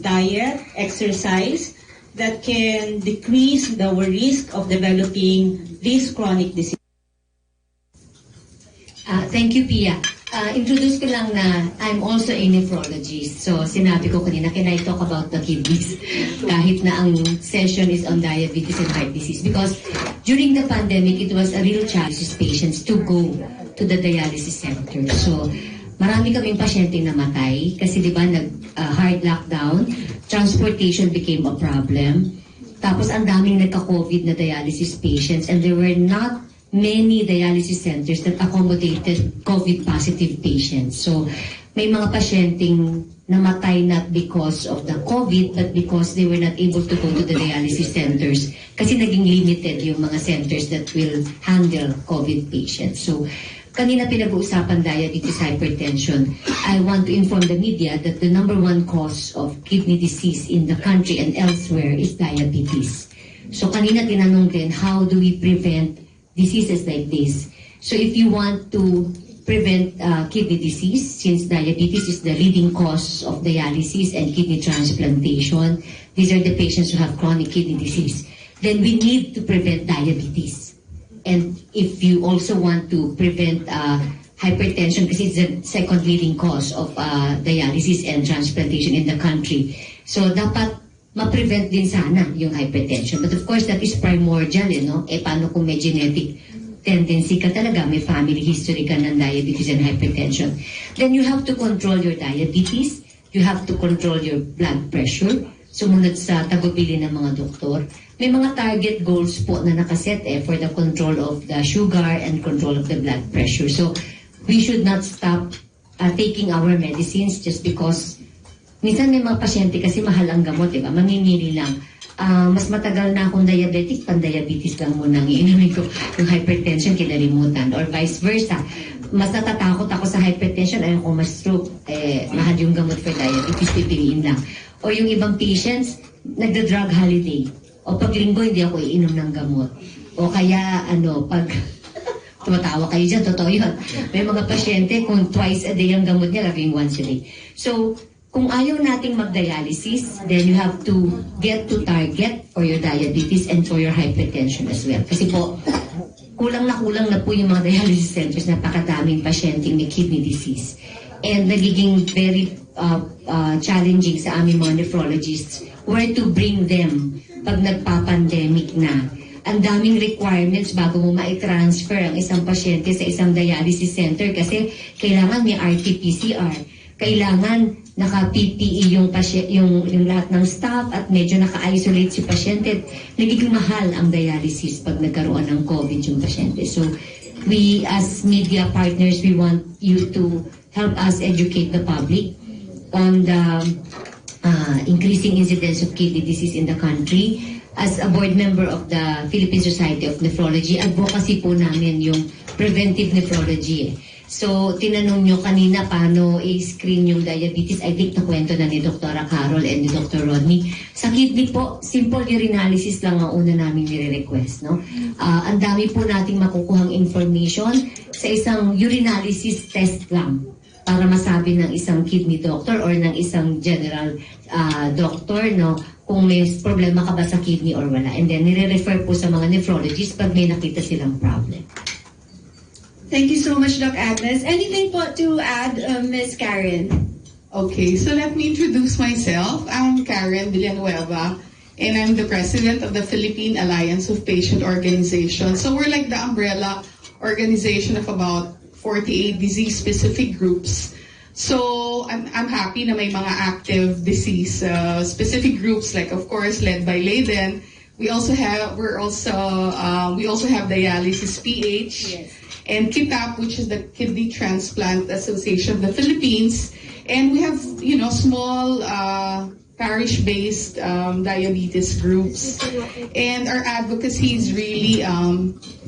diet, exercise that can decrease the risk of developing these chronic diseases.
Thank you, Pia. Introduce ko lang na I'm also a nephrologist. So, sinabi ko kanina, can I talk about the kidneys? Kahit na ang session is on diabetes and heart disease. Because during the pandemic, it was a real challenge for patients to go to the dialysis center. So, marami kaming pasyenteng namatay kasi di ba nag-hard lockdown, transportation became a problem. Tapos ang daming nagka-COVID na dialysis patients and there were not many dialysis centers that accommodated COVID-positive patients. So, may mga pasyenteng namatay not because of the COVID, but because they were not able to go to the dialysis centers kasi naging limited yung mga centers that will handle COVID patients. So, kanina pinag-uusapan diabetes, hypertension. I want to inform the media that the number 1 cause of kidney disease in the country and elsewhere is diabetes. So, kanina tinanong din, how do we prevent diseases like this? So if you want to prevent kidney disease, since diabetes is the leading cause of dialysis and kidney transplantation, these are the patients who have chronic kidney disease, then we need to prevent diabetes. And if you also want to prevent hypertension, kasi it's the second leading cause of dialysis and transplantation in the country. So dapat ma-prevent din sana yung hypertension. But of course, that is primordial, paano kung may genetic tendency ka talaga, may family history ka ng diabetes and hypertension. Then you have to control your diabetes, you have to control your blood pressure, sumunod sa tagubilin ng mga doktor. May mga target goals po na nakaset for the control of the sugar and control of the blood pressure. So we should not stop taking our medicines just because minsan may mga pasyente kasi mahal ang gamot, diba? Mamimili lang. Mas matagal na akong diabetic, pan-diabetes lang muna ang iinumin ko. Yung hypertension, kinalimutan. Or vice versa. Mas natatakot ako sa hypertension, ayaw ko ma-stroke. Mahal yung gamot for diabetes, pipiliin lang. O yung ibang patients, nagda-drug holiday. O pag linggo, hindi ako iinom ng gamot. O kaya, pag tumatawa kayo dyan, totoo yun. May mga pasyente, kung twice a day ang gamot niya, laging once a day. So, kung ayaw nating mag-dialysis, then you have to get to target for your diabetes and for your hypertension as well. Kasi po, kulang na po yung mga dialysis centers, napakadaming pasyenteng may kidney disease. And nagiging very challenging sa aming mga nephrologists where to bring them pag nagpa-pandemic na. Ang daming requirements bago mo ma-transfer ang isang pasyente sa isang dialysis center kasi kailangan may RT-PCR. Kailangan naka-PPE yung lahat ng staff at medyo naka-isolate si pasyente. Nagiging mahal ang dialysis pag nagkaroon ng COVID yung pasyente. So we as media partners, we want you to help us educate the public on the increasing incidence of kidney disease in the country. As a board member of the Philippine Society of Nephrology, advocacy po namin yung preventive nephrology. So, tinanong nyo kanina paano i-screen yung diabetes. I think nakwento na ni Dr. Carol and ni Dr. Rodney. Sa kidney po, simple urinalysis lang ang una namin nire-request. No? Ang dami po nating makukuhang information sa isang urinalysis test lang para masabi ng isang kidney doctor or ng isang general doctor, no, kung may problema ka ba sa kidney or wala. And then, nire-refer po sa mga nephrologists pag may nakita silang problem.
Thank you so much, Doc Agnes. Anything po to add, Ms. Karen?
Okay, so let me introduce myself. I'm Karen Villanueva, and I'm the president of the Philippine Alliance of Patient Organizations. So we're like the umbrella organization of about 48 disease-specific groups. So I'm happy na may mga active disease specific groups, like of course led by Leiden. We also have dialysis PH, yes, and KITAP, which is the Kidney Transplant Association of the Philippines, and we have small parish-based diabetes groups, and our advocacy is really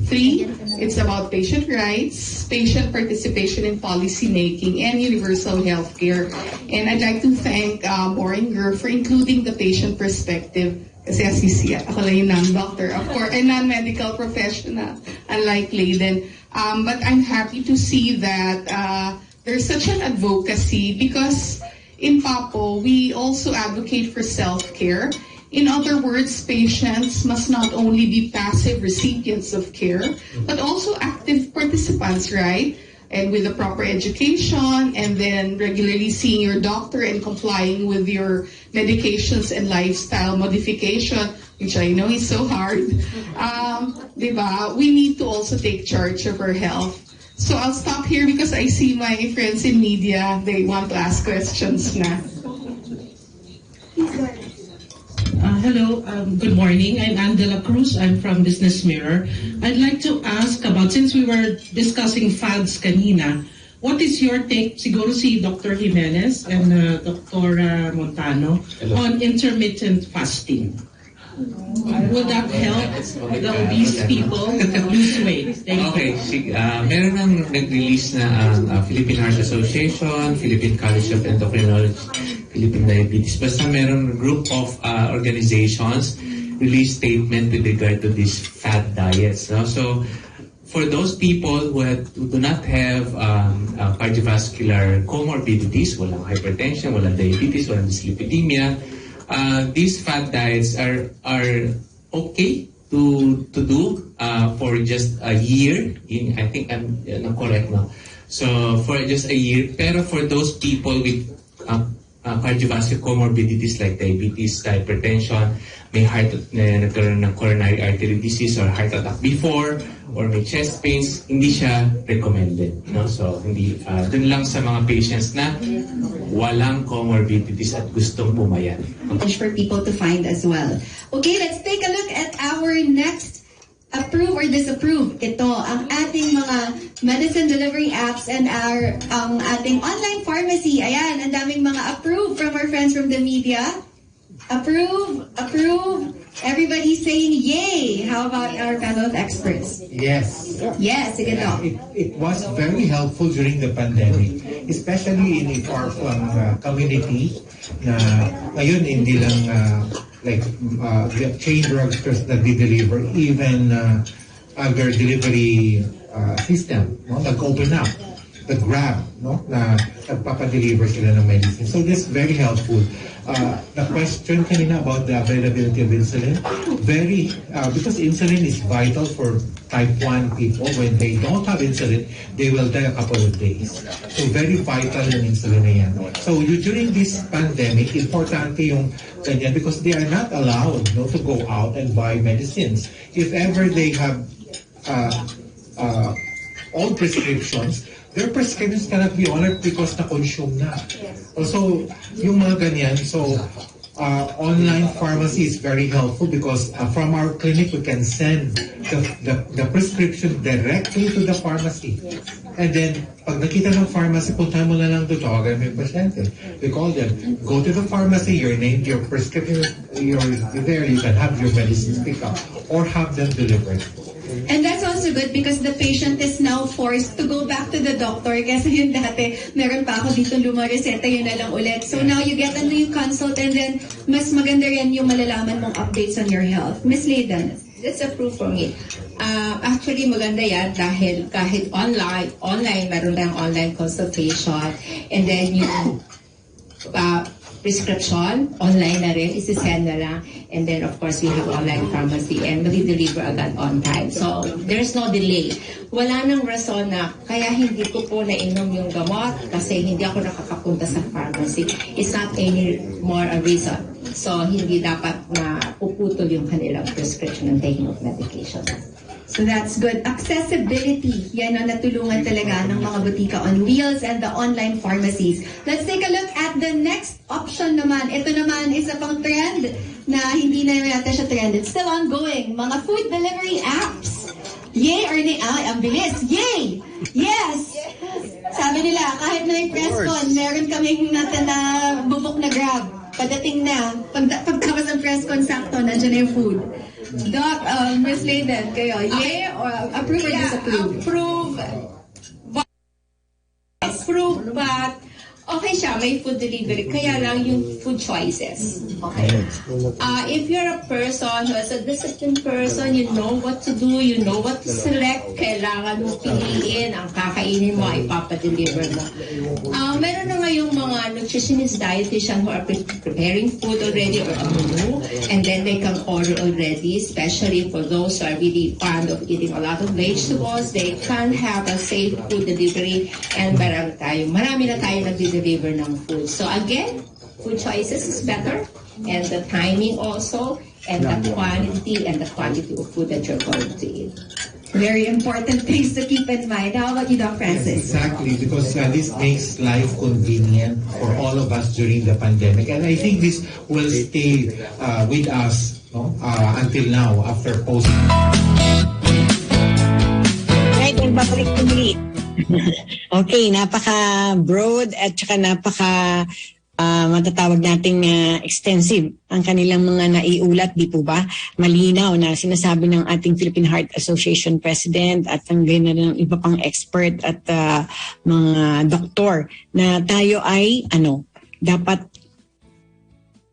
three. It's about patient rights, patient participation in policy making, and universal health care. And I'd like to thank Boringer for including the patient perspective. Kasi as you see, ako lang yung non-doctor, of course, and non-medical professional, unlike Leiden. But I'm happy to see that there's such an advocacy because in PAPO, we also advocate for self-care. In other words, patients must not only be passive recipients of care, but also active participants, right? And with the proper education, and then regularly seeing your doctor and complying with your medications and lifestyle modification, which I know is so hard. Diba? We need to also take charge of our health. So I'll stop here because I see my friends in media, they want to ask questions na.
Hello, good morning. I'm Angela Cruz. I'm from Business Mirror. I'd like to ask about, since we were discussing fads kanina, what is your take, siguro si Dr. Jimenez and Dr. Montano, on intermittent fasting? Would that help the obese people lose weight?
Okay, meron nang nag-release na ang Philippine Heart Association, Philippine College of Endocrinology, Philippine Diabetes. Basta meron group of organizations release statement with regard to these fad diets. No? So for those people who do not have cardiovascular comorbidities, walang hypertension, walang diabetes, walang dyslipidemia, these fat diets are okay to do for just a year. I think I'm correct now. So for just a year, pero for those people with cardiovascular comorbidities like diabetes, hypertension, may nagkaroon ng coronary artery disease or heart attack before, or may chest pains, hindi siya recommended. No? So hindi dun lang sa mga patients na walang comorbidities at gustong pumayat.
For people to find as well. Okay, let's take a look at our next approve or disapprove. Ito ang ating mga medicine delivery apps and ang ating online pharmacy. Ayan, ang daming mga approve from our friends from the media. Approve, approve. Everybody's saying yay. How about our panel of experts?
Yes.
Yes, sige daw.
It was very helpful during the pandemic, especially in a far-flung community na ngayon hindi lang the chain drugstores that they deliver, even other delivery system, no? Nag-open up. The Grab, no? Na nagpapadeliver sila ng medicine. So this is very helpful. The question kanina about the availability of insulin, because insulin is vital for type 1 people. When they don't have insulin, they will die a couple of days. So very vital yung insulin na yan. So during this pandemic, importante yung ganyan because they are not allowed to go out and buy medicines. If ever they have all prescriptions, their prescriptions cannot be honored because na-consume na. Also, yung mga ganyan, so online pharmacy is very helpful because from our clinic we can send the prescription directly to the pharmacy. And then, pag nakita ng pharmacy, punta mo na lang doon, tawagan mo yung pasyente. We call them, go to the pharmacy, your name, your prescription, you're there, you can have your medicines picked up or have them delivered.
And that's also good because the patient is now forced to go back to the doctor kasi yun dati, meron pa ako dito lumareseta, yun na lang ulit. So now you get a new consult and then mas maganda rin yung malalaman mong updates on your health. Miss Leyden.
That's a proof for me. Actually, maganda yan dahil kahit online, meron tayong online consultation and then yung prescription, online na rin, isi-send na lang. And then, of course, we have online pharmacy and mali-deliver agad on time. So, there's no delay. Wala nang rason na kaya hindi ko po nainom yung gamot kasi hindi ako nakakapunta sa pharmacy. It's not any more a reason. So, hindi dapat na puputol yung kanilang prescription and taking of medication.
So that's good. Accessibility, yan ang natulungan talaga ng mga butika on wheels and the online pharmacies. Let's take a look at the next option naman. Ito naman isa pang trend na hindi na yata siya trend. It's still ongoing. Mga food delivery apps. Yay or nay? Ang bilis. Yay! Yes! Sabi nila, kahit na yung press con, meron kaming na bubok na Grab. Pagdating na, pagtapos ng press con, sakto, nandiyan na yung food. Doc, Ms. Leyden, kayo, yay or approve or disapprove?
Approve, but okay siya, may food delivery. Kaya lang yung food choices. Okay. If you're a person who is a disciplined person, you know what to do, you know what to select, kailangan mo piliin, ang kakainin mo ay papadeliver mo. Meron na ngayong mga nutritionist, dietitian who are preparing food already or a menu, and then they can order already, especially for those who are really fond of eating a lot of vegetables. They can have a safe food delivery, and marami na tayo nag-deliver ng food. So again, food choices is better, and the timing also, and the quality and the quantity of food that you're going to eat.
Very important things to keep in mind. How about you, Doc Francis?
Yes, exactly, because this makes life convenient for all of us during the pandemic. And I think this will stay with us until now, after post.
Right, babalik ko muli. Okay, napaka-broad at saka matatawag nating extensive ang kanilang mga naiulat, di po ba? Malinaw na sinasabi ng ating Philippine Heart Association President at ang ganyan ng iba pang expert at mga doktor na tayo ay dapat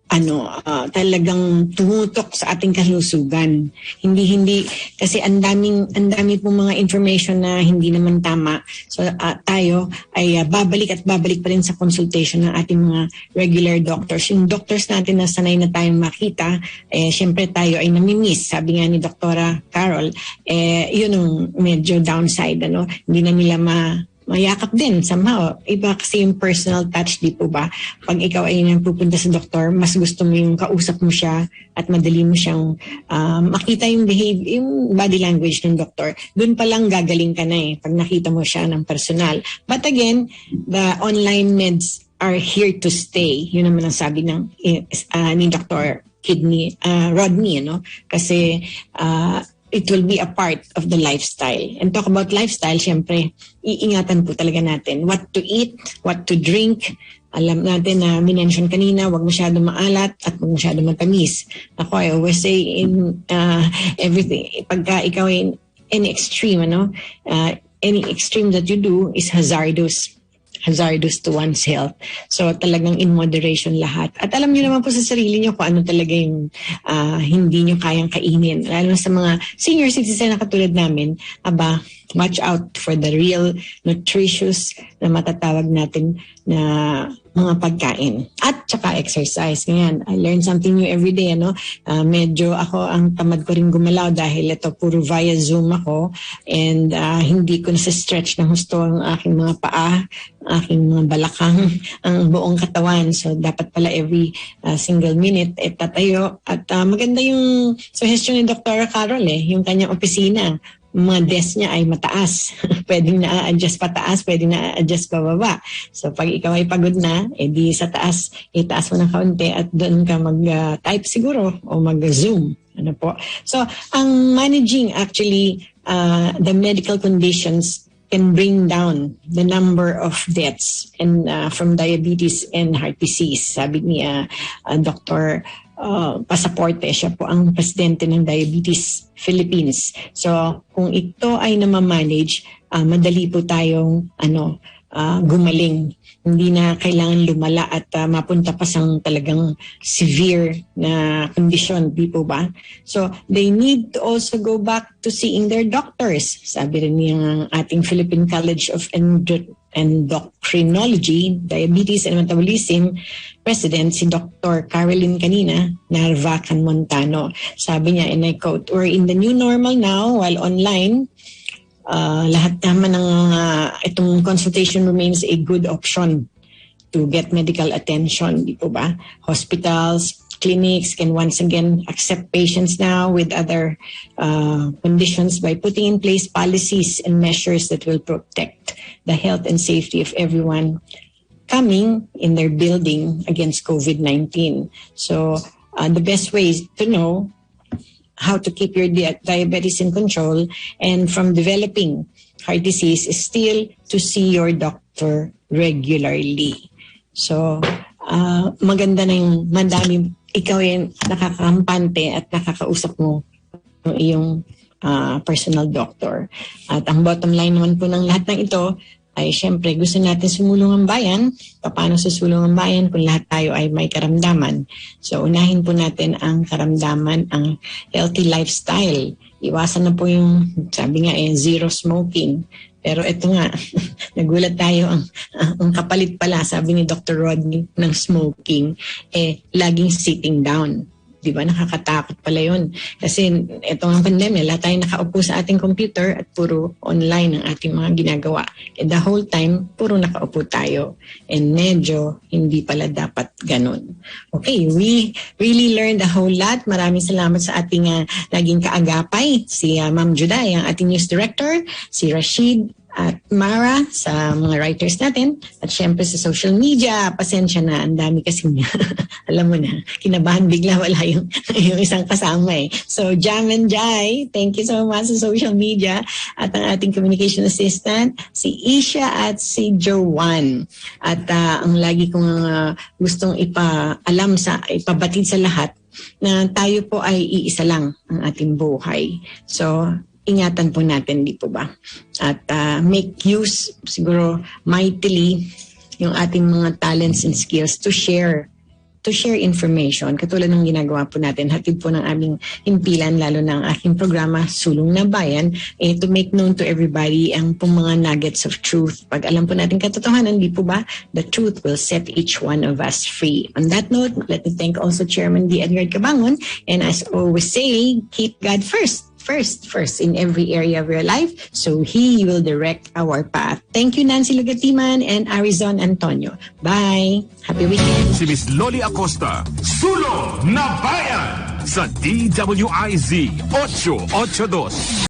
talagang tumutok sa ating kalusugan. Hindi kasi ang dami pong mga information na hindi naman tama. So tayo ay babalik pa rin sa consultation ng ating mga regular doctors. Yung doctors natin na sanay na tayong makita, syempre tayo ay namimiss. Sabi nga ni Dr. Carol, yun ang medyo downside, hindi na nila mayakap din somehow. Iba kasi yung personal touch, di po ba? Pag ikaw ay pupunta sa doktor, mas gusto mo yung kausap mo siya at madali mo siyang makita yung yung body language ng doktor. Doon pa lang gagaling ka na pag nakita mo siya ng personal. But again, the online meds are here to stay. Yun naman ang sabi ni Dr. Rodney, Kasi it will be a part of the lifestyle. And talk about lifestyle, syempre, iingatan po talaga natin. What to eat, what to drink. Alam natin na minention kanina, wag masyadong maalat at wag masyadong matamis. Ako, I always say in everything, pagka ikaw in any extreme, any extreme that you do is hazardous to one's health. So talagang in moderation lahat. At alam niyo naman po sa sarili niyo kung ano talaga yung hindi niyo kayang kainin. Lalo sa mga senior citizen na katulad namin, watch out for the real nutritious na matatawag natin na mga pagkain. At saka exercise. Ngayon, I learn something new every day. Medyo ako ang tamad ko rin gumalaw dahil ito puro via Zoom ako and hindi ko nasa-stretch ng husto ang aking mga paa, aking mga balakang, ang buong katawan. So dapat pala every single minute tatayo. At maganda yung suggestion ni Dr. Carol, yung kanyang opisina. Mga desk niya ay mataas. Pwedeng na-adjust pataas, pwedeng na-adjust pababa. So pag ikaw ay pagod na, di sa taas, itaas mo ng kaunti at doon ka mag-type siguro o mag-zoom. So ang managing actually the medical conditions can bring down the number of deaths and from diabetes and heart disease. Sabi ni Dr. Pasaporte, siya po ang presidente ng Diabetes Philippines. So kung ito ay namamanage, madali po tayong gumaling. Hindi na kailangan lumala at mapunta pa sa talagang severe na condition, di po ba? So they need to also go back to seeing their doctors. Sabi rin ng ating Philippine College of Endocrinology, Diabetes and Metabolism President, si Dr. Caroline kanina, Narvacan Montano. Sabi niya, and I quote, "We're in the new normal now while online. Lahat naman ng itong consultation remains a good option to get medical attention, di po ba? Hospitals, clinics can once again accept patients now with other conditions by putting in place policies and measures that will protect the health and safety of everyone coming in their building against COVID-19. So the best way is to know how to keep your diabetes in control and from developing heart disease is still to see your doctor regularly. So, maganda na yung madami ikaw yung nakakampante at nakakausap mo ng iyong personal doctor. At ang bottom line naman po ng lahat ng ito ay syempre gusto natin sumulong ang bayan. Paano susulong ang bayan kung lahat tayo ay may karamdaman? So unahin po natin ang karamdaman, ang healthy lifestyle. Iwasan na po yung, sabi nga zero smoking. Pero ito nga, nagulat tayo, ang kapalit pala, sabi ni Dr. Rodney, ng smoking, laging sitting down. Di ba? Nakakatakot pala yun. Kasi itong pandemya, lahat tayo nakaupo sa ating computer at puro online ang ating mga ginagawa. And the whole time, puro nakaupo tayo. And medyo hindi pala dapat ganun. Okay, we really learned a whole lot. Maraming salamat sa ating naging kaagapay. Si Ma'am Juday, ang ating news director. Si Rashid at Mara sa mga writers natin. At syempre sa social media, pasensya na, ang dami kasi alam mo na, kinabahan bigla wala yung isang kasama So Jam and Jai, thank you so much sa social media. At ang ating communication assistant, si Isha at si Joanne. At ang lagi kong gustong ipabatid sa lahat na tayo po ay iisa lang ang ating buhay. So, ingatan po natin, di po ba? At make use, siguro, mightily, yung ating mga talents and skills to share to share information, katulad ng ginagawa po natin, hatid po ng aming himpilan, lalo ng aking programa, Sulong na Bayan, to make known to everybody ang pong mga nuggets of truth. Pag alam po natin katotohanan, di po ba, the truth will set each one of us free. On that note, let me thank also Chairman D. Edgar Cabangon, and as always say, keep God first in every area of your life, so He will direct our path. Thank you, Nancy Lugatiman and Arizon Antonio. Bye! Happy weekend!
Si Miss Loli Acosta, Sulong na Bayan sa DWIZ 882.